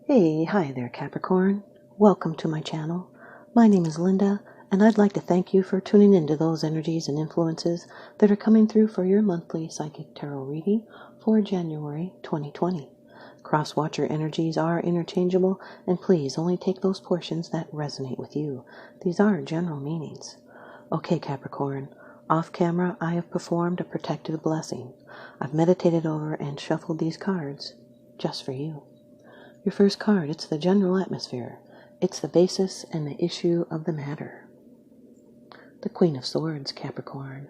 Hey, hi there Capricorn. Welcome to my channel. My name is Lynda, and I'd like to thank you for tuning into those energies and influences that are coming through for your monthly psychic tarot reading for January 2020. Cross-watcher energies are interchangeable, and please only take those portions that resonate with you. These are general meanings. Okay, Capricorn. Off camera, I have performed a protective blessing. I've meditated over and shuffled these cards just for you. Your first card, it's the general atmosphere. It's the basis and the issue of the matter. The Queen of Swords, Capricorn.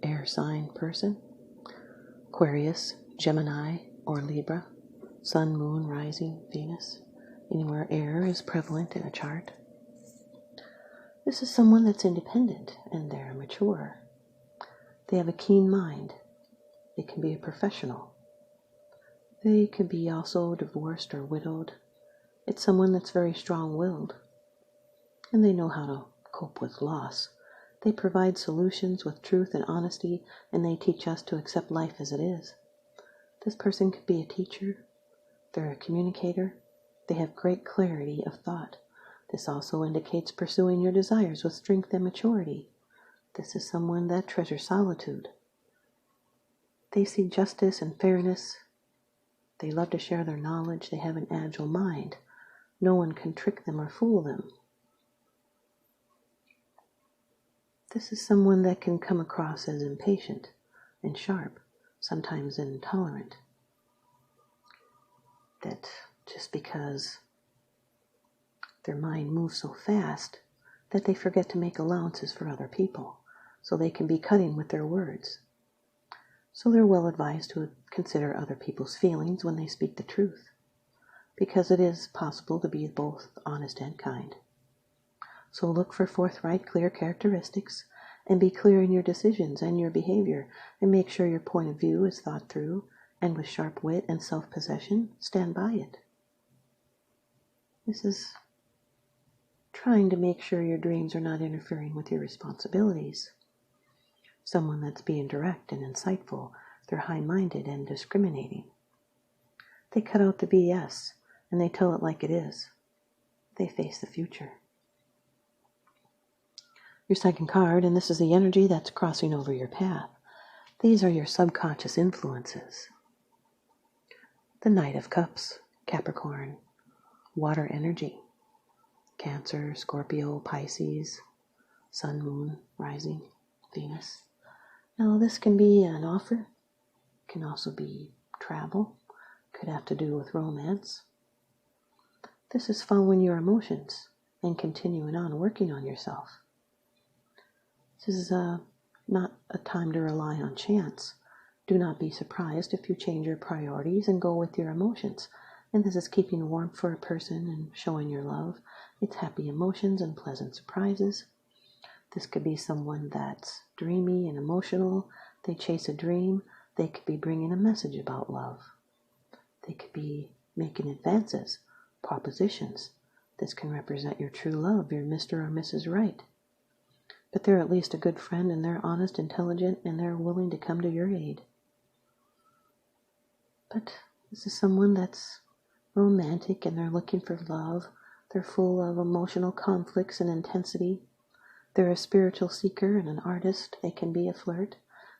Air sign person. Aquarius, Gemini, or Libra. Sun, Moon, Rising, Venus. Anywhere air is prevalent in a chart. This is someone that's independent and they're mature. They have a keen mind. They can be a professional. They could be also divorced or widowed. It's someone that's very strong-willed. And they know how to cope with loss. They provide solutions with truth and honesty, and they teach us to accept life as it is. This person could be a teacher. They're a communicator. They have great clarity of thought. This also indicates pursuing your desires with strength and maturity. This is someone that treasures solitude. They see justice and fairness. They love to share their knowledge. They have an agile mind. No one can trick them or fool them. This is someone that can come across as impatient and sharp, sometimes intolerant. That just because their mind moves so fast that they forget to make allowances for other people, so they can be cutting with their words. So they're well advised to consider other people's feelings when they speak the truth, because it is possible to be both honest and kind. So look for forthright, clear characteristics, and be clear in your decisions and your behavior, and make sure your point of view is thought through, and with sharp wit and self-possession, stand by it. This is trying to make sure your dreams are not interfering with your responsibilities. Someone that's being direct and insightful. They're high-minded and discriminating. They cut out the BS, and they tell it like it is. They face the future. Your second card, and this is the energy that's crossing over your path. These are your subconscious influences. The Knight of Cups, Capricorn. Water energy. Cancer, Scorpio, Pisces, Sun, Moon, Rising, Venus. Now this can be an offer, can also be travel, could have to do with romance. This is following your emotions and continuing on working on yourself. This is not a time to rely on chance. Do not be surprised if you change your priorities and go with your emotions. And this is keeping warm for a person and showing your love. It's happy emotions and pleasant surprises. This could be someone that's dreamy and emotional. They chase a dream. They could be bringing a message about love. They could be making advances, propositions. This can represent your true love, your Mr. or Mrs. Right. But they're at least a good friend, and they're honest, intelligent, and they're willing to come to your aid. But this is someone that's romantic, and they're looking for love. They're full of emotional conflicts and intensity. They're a spiritual seeker and an artist. They can be a flirt.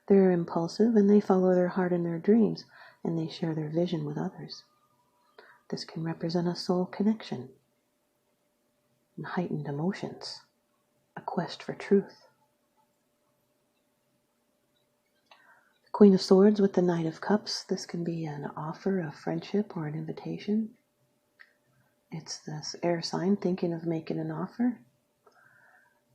They're impulsive, and they follow their heart and their dreams, and they share their vision with others. This can represent a soul connection and heightened emotions, a quest for truth. The Queen of Swords with the Knight of Cups. This can be an offer of friendship or an invitation. It's this air sign thinking of making an offer.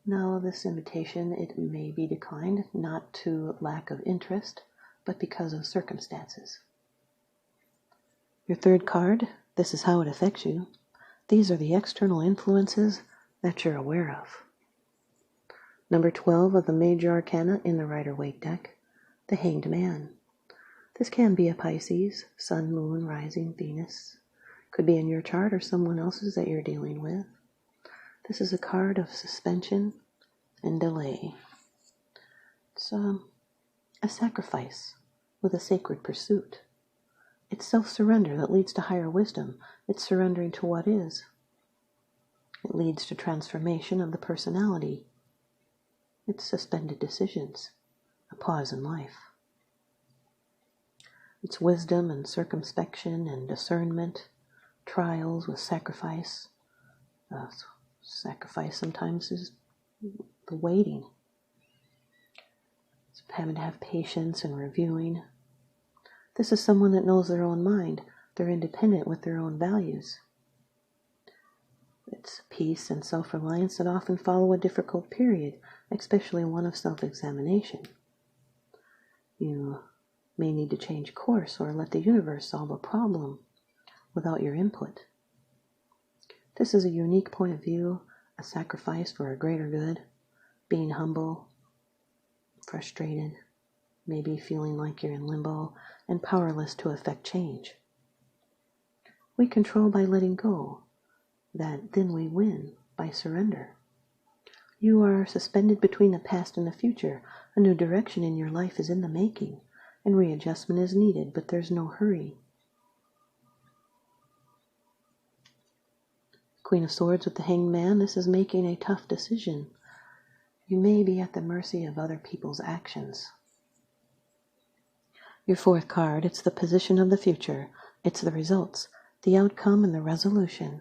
Now, this invitation, it may be declined, not to lack of interest, but because of circumstances. Your third card, this is how it affects you. These are the external influences that you're aware of. Number 12 of the Major Arcana in the Rider-Waite deck, the Hanged Man. This can be a Pisces, Sun, Moon, Rising, Venus. Could be in your chart or someone else's that you're dealing with. This is a card of suspension and delay. It's a sacrifice with a sacred pursuit. It's self-surrender that leads to higher wisdom. It's surrendering to what is. It leads to transformation of the personality. It's suspended decisions, a pause in life. It's wisdom and circumspection and discernment, trials with sacrifice. Sacrifice sometimes is the waiting. It's having to have patience and reviewing. This is someone that knows their own mind. They're independent with their own values. It's peace and self-reliance that often follow a difficult period, especially one of self-examination. You may need to change course or let the universe solve a problem without your input. This is a unique point of view, a sacrifice for a greater good, being humble, frustrated, maybe feeling like you're in limbo and powerless to affect change. We control by letting go. Then we win by surrender. You are suspended between the past and the future. A new direction in your life is in the making, and readjustment is needed, but there's no hurry. Queen of Swords with the Hanged Man, this is making a tough decision. You may be at the mercy of other people's actions. Your fourth card, it's the position of the future. It's the results, the outcome, and the resolution.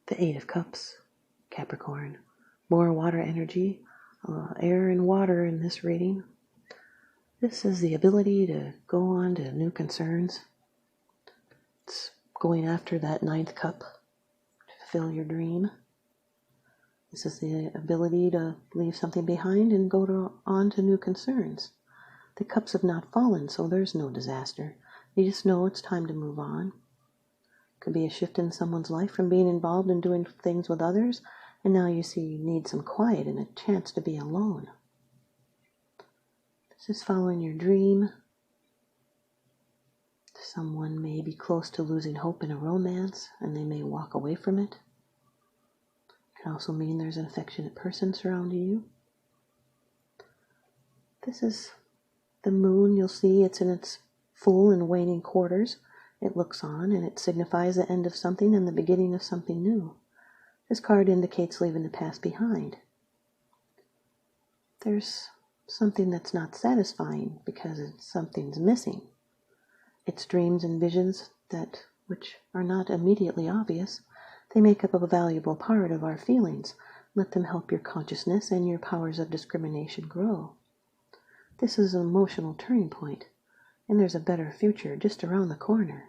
The Eight of Cups, Capricorn. More water energy, air and water in this reading. This is the ability to go on to new concerns. It's going after that ninth cup to fulfill your dream. This is the ability to leave something behind and go on to new concerns. The cups have not fallen, so there's no disaster. You just know it's time to move on. Could be a shift in someone's life from being involved in doing things with others, and now you see you need some quiet and a chance to be alone. This is following your dream. Someone may be close to losing hope in a romance, and they may walk away from it. It can also mean there's an affectionate person surrounding you. This is the moon. You'll see it's in its full and waning quarters. It looks on, and it signifies the end of something and the beginning of something new. This card indicates leaving the past behind. There's something that's not satisfying because something's missing. It's dreams and visions which are not immediately obvious. They make up a valuable part of our feelings. Let them help your consciousness and your powers of discrimination grow. This is an emotional turning point, and there's a better future just around the corner.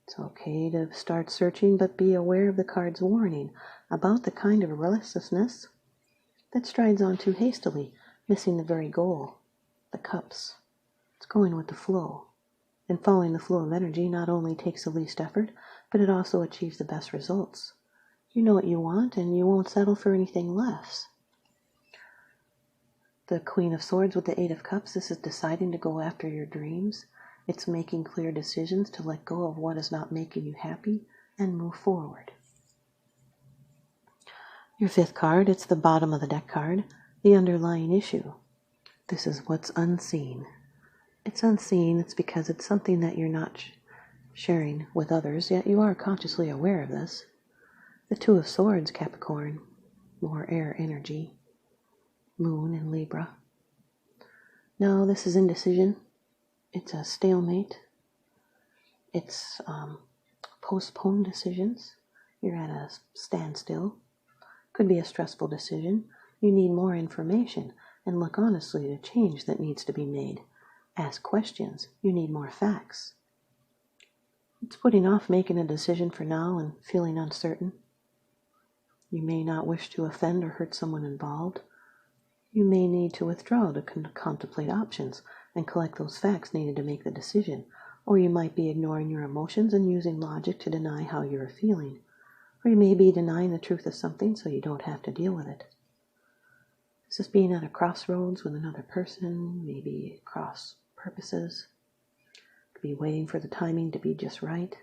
It's okay to start searching, but be aware of the card's warning about the kind of restlessness that strides on too hastily, missing the very goal, the cups. It's going with the flow. And following the flow of energy not only takes the least effort, but it also achieves the best results. You know what you want, and you won't settle for anything less. The Queen of Swords with the Eight of Cups, this is deciding to go after your dreams. It's making clear decisions to let go of what is not making you happy and move forward. Your fifth card, it's the bottom of the deck card, the underlying issue. This is what's unseen. It's unseen. It's because it's something that you're not sharing with others, yet you are consciously aware of this. The Two of Swords, Capricorn, more air energy, moon in Libra. No, this is indecision. It's a stalemate. It's postponed decisions. You're at a standstill. Could be a stressful decision. You need more information and look honestly at a change that needs to be made. Ask questions. You need more facts. It's putting off making a decision for now and feeling uncertain. You may not wish to offend or hurt someone involved. You may need to withdraw to contemplate options and collect those facts needed to make the decision, or you might be ignoring your emotions and using logic to deny how you're feeling, or you may be denying the truth of something so you don't have to deal with it. This is being at a crossroads with another person, maybe cross purposes. Could be waiting for the timing to be just right.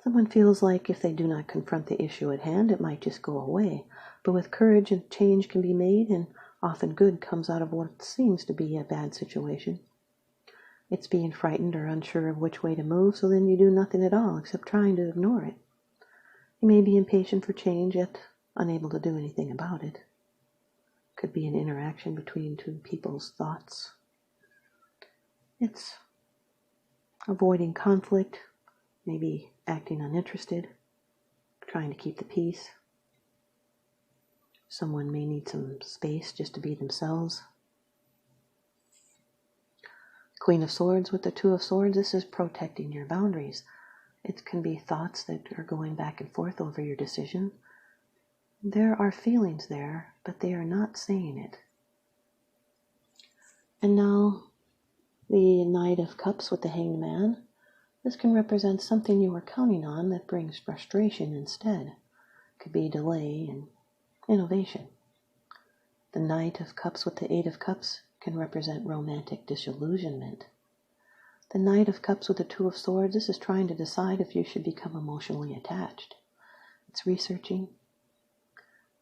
Someone feels like if they do not confront the issue at hand, it might just go away. But with courage, and change can be made, and often good comes out of what seems to be a bad situation. It's being frightened or unsure of which way to move, so then you do nothing at all except trying to ignore it. You may be impatient for change, yet unable to do anything about it. Could be an interaction between two people's thoughts. It's avoiding conflict, maybe acting uninterested, trying to keep the peace. Someone may need some space just to be themselves. Queen of Swords with the Two of Swords, this is protecting your boundaries. It can be thoughts that are going back and forth over your decision. There are feelings there, but they are not saying it. And now, the Knight of Cups with the Hanged Man. This can represent something you were counting on that brings frustration instead. Could be delay and innovation. The Knight of Cups with the Eight of Cups can represent romantic disillusionment. The Knight of Cups with the Two of Swords, this is trying to decide if you should become emotionally attached. It's researching.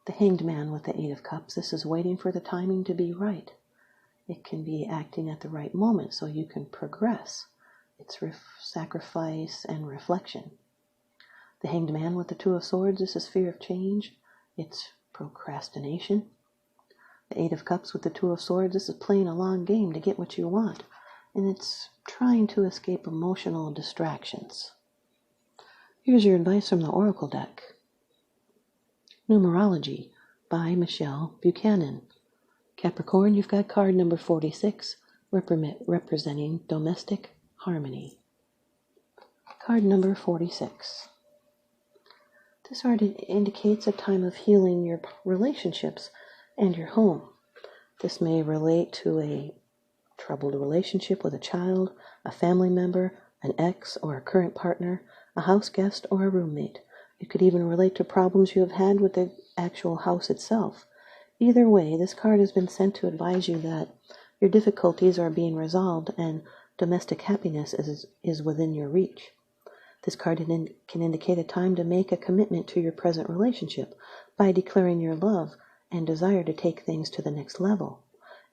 The Hanged Man with the Eight of Cups, this is waiting for the timing to be right. It can be acting at the right moment so you can progress. It's sacrifice and reflection. The Hanged Man with the Two of Swords, this is fear of change. It's procrastination. The Eight of Cups with the Two of Swords, this is playing a long game to get what you want. And it's trying to escape emotional distractions. Here's your advice from the Oracle deck. Numerology by Michelle Buchanan. Capricorn, you've got card number 46, representing domestic harmony. Card number 46. This card indicates a time of healing your relationships and your home. This may relate to a troubled relationship with a child, a family member, an ex or a current partner, a house guest, or a roommate. It could even relate to problems you have had with the actual house itself. Either way, this card has been sent to advise you that your difficulties are being resolved and domestic happiness is within your reach. This card can indicate a time to make a commitment to your present relationship by declaring your love and desire to take things to the next level.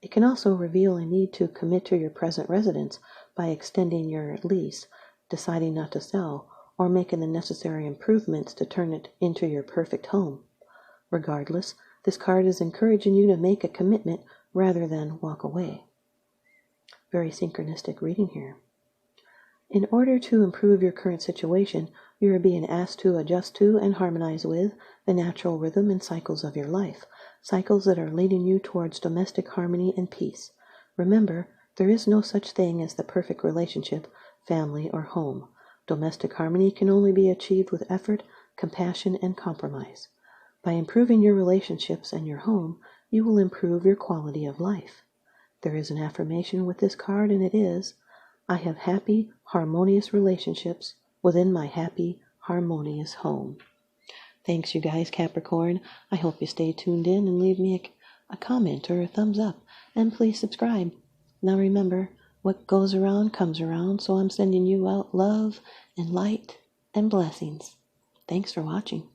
It can also reveal a need to commit to your present residence by extending your lease, deciding not to sell, or making the necessary improvements to turn it into your perfect home. Regardless, this card is encouraging you to make a commitment rather than walk away. Very synchronistic reading here. In order to improve your current situation, you are being asked to adjust to and harmonize with the natural rhythm and cycles of your life, cycles that are leading you towards domestic harmony and peace. Remember, there is no such thing as the perfect relationship, family, or home. Domestic harmony can only be achieved with effort, compassion, and compromise. By improving your relationships and your home, you will improve your quality of life. There is an affirmation with this card, and it is, I have happy, harmonious relationships within my happy, harmonious home. Thanks, you guys, Capricorn. I hope you stay tuned in and leave me a comment or a thumbs up. And please subscribe. Now remember, what goes around comes around, so I'm sending you out love and light and blessings. Thanks for watching.